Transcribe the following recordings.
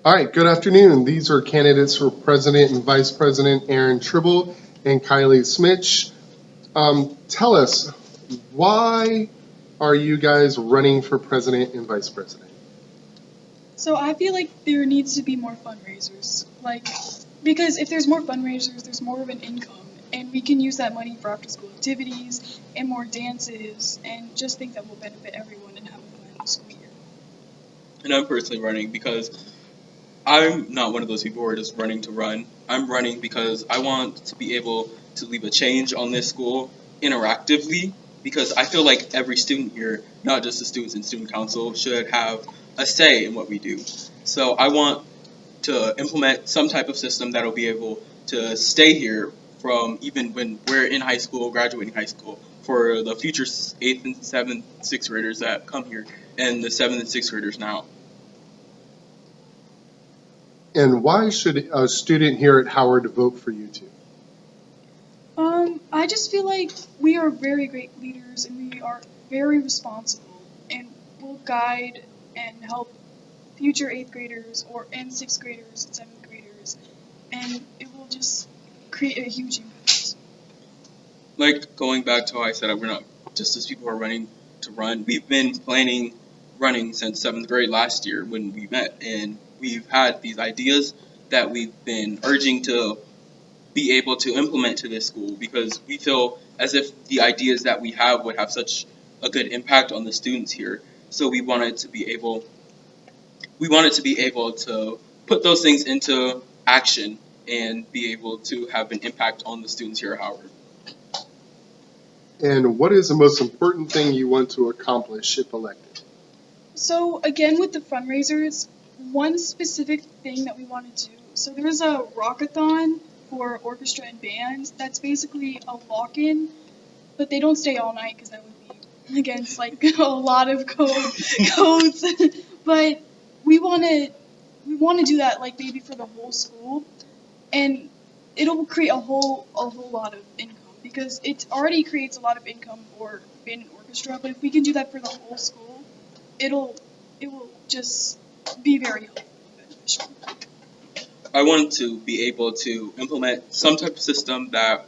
All right, good afternoon. These are candidates for President and Vice President Aaron Tribble and Kylie Smitch. Tell us, why are you guys running for President and Vice President? So I feel like there needs to be more fundraisers. Because if there's more fundraisers, there's more of an income, and we can use that money for after-school activities and more dances, and just think that will benefit everyone and have a fun school year. And I'm personally running because I'm not one of those people who are just running to run. I'm running because I want to be able to leave a change on this school interactively, because I feel like every student here, not just the students in student council, should have a say in what we do. So I want to implement some type of system that will be able to stay here from even when we're in high school, graduating high school, for the future 8th and 7th, 6th graders that come here, and the 7th and 6th graders now. And why should a student here at Howard vote for you two? I just feel like we are very great leaders, and we are very responsible, and will guide and help future 8th graders and 6th graders and 7th graders, and it will just create a huge impact. Like, going back to how I said, we're not just as people who are running to run. We've been planning running since 7th grade last year when we met, and we've had these ideas that we've been urging to be able to implement to this school, because we feel as if the ideas that we have would have such a good impact on the students here. So we wanted to be able to put those things into action and be able to have an impact on the students here at Howard. And what is the most important thing you want to accomplish if elected? So again, with the fundraisers, one specific thing that we want to do, so there's a rockathon for orchestra and bands. That's basically a lock-in, but they don't stay all night because that would be against a lot of codes. But we want to do that maybe for the whole school, and it'll create a whole lot of income, because it already creates a lot of income for band and orchestra. But if we can do that for the whole school, it will just be very helpful and beneficial. I want to be able to implement some type of system that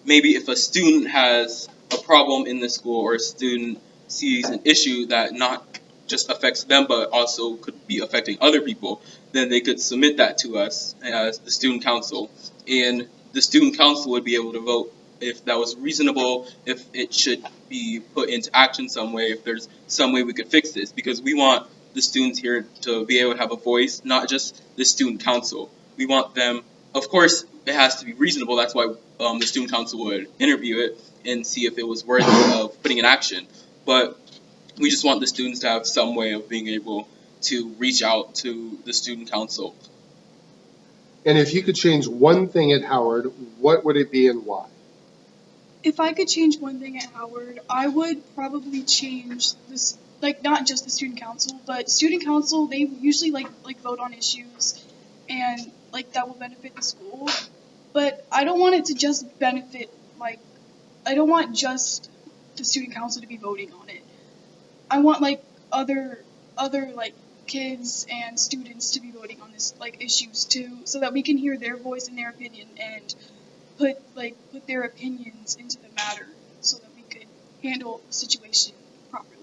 maybe if a student has a problem in the school, or a student sees an issue that not just affects them but also could be affecting other people, then they could submit that to us as the student council. And the student council would be able to vote if that was reasonable, if it should be put into action some way, if there's some way we could fix this, because we want the students here to be able to have a voice, not just the student council. We want them, of course, it has to be reasonable. That's why the student council would interview it and see if it was worthy of putting in action. But we just want the students to have some way of being able to reach out to the student council. And if you could change one thing at Howard, what would it be and why? If I could change one thing at Howard, I would probably change this, not just the student council, but student council, they usually vote on issues, and that will benefit the school. But I don't want it to just benefit, I don't want just the student council to be voting on it. I want other kids and students to be voting on this issues too, so that we can hear their voice and their opinion, and put their opinions into the matter, so that we could handle the situation properly.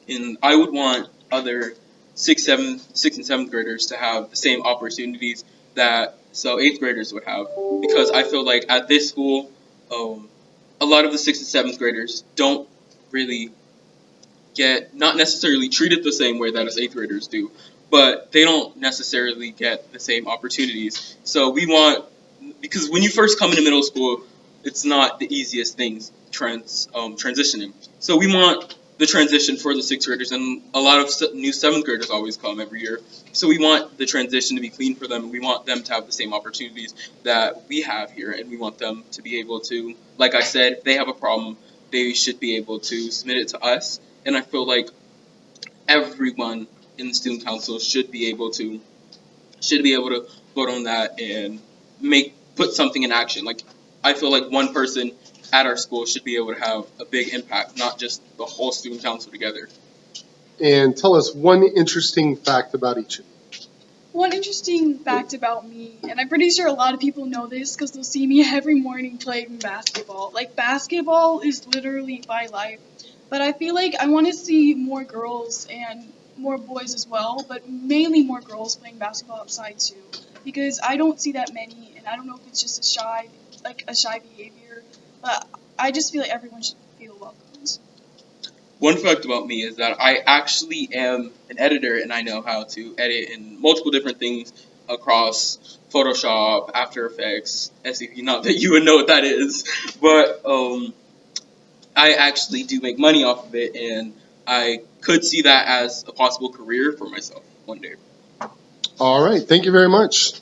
And I would want other 6th and 7th graders to have the same opportunities that 8th graders would have, because I feel like at this school, a lot of the 6th and 7th graders don't really get, not necessarily treated the same way that as 8th graders do, but they don't necessarily get the same opportunities. So we want, because when you first come into middle school, it's not the easiest things transitioning. So we want the transition for the 6th graders, and a lot of new 7th graders always come every year. So we want the transition to be clean for them, and we want them to have the same opportunities that we have here, and we want them to be able to, like I said, if they have a problem, they should be able to submit it to us. And I feel like everyone in the student council should be able to vote on that and put something in action. I feel like one person at our school should be able to have a big impact, not just the whole student council together. And tell us one interesting fact about each of you. One interesting fact about me, and I'm pretty sure a lot of people know this because they'll see me every morning playing basketball. Like, basketball is literally my life. But I feel like I want to see more girls and more boys as well, but mainly more girls playing basketball outside too. Because I don't see that many, and I don't know if it's just a shy behavior, but I just feel like everyone should feel welcomed. One fact about me is that I actually am an editor and I know how to edit in multiple different things across Photoshop, After Effects, SCP. Not that you would know what that is, but I actually do make money off of it, and I could see that as a possible career for myself one day. All right, thank you very much.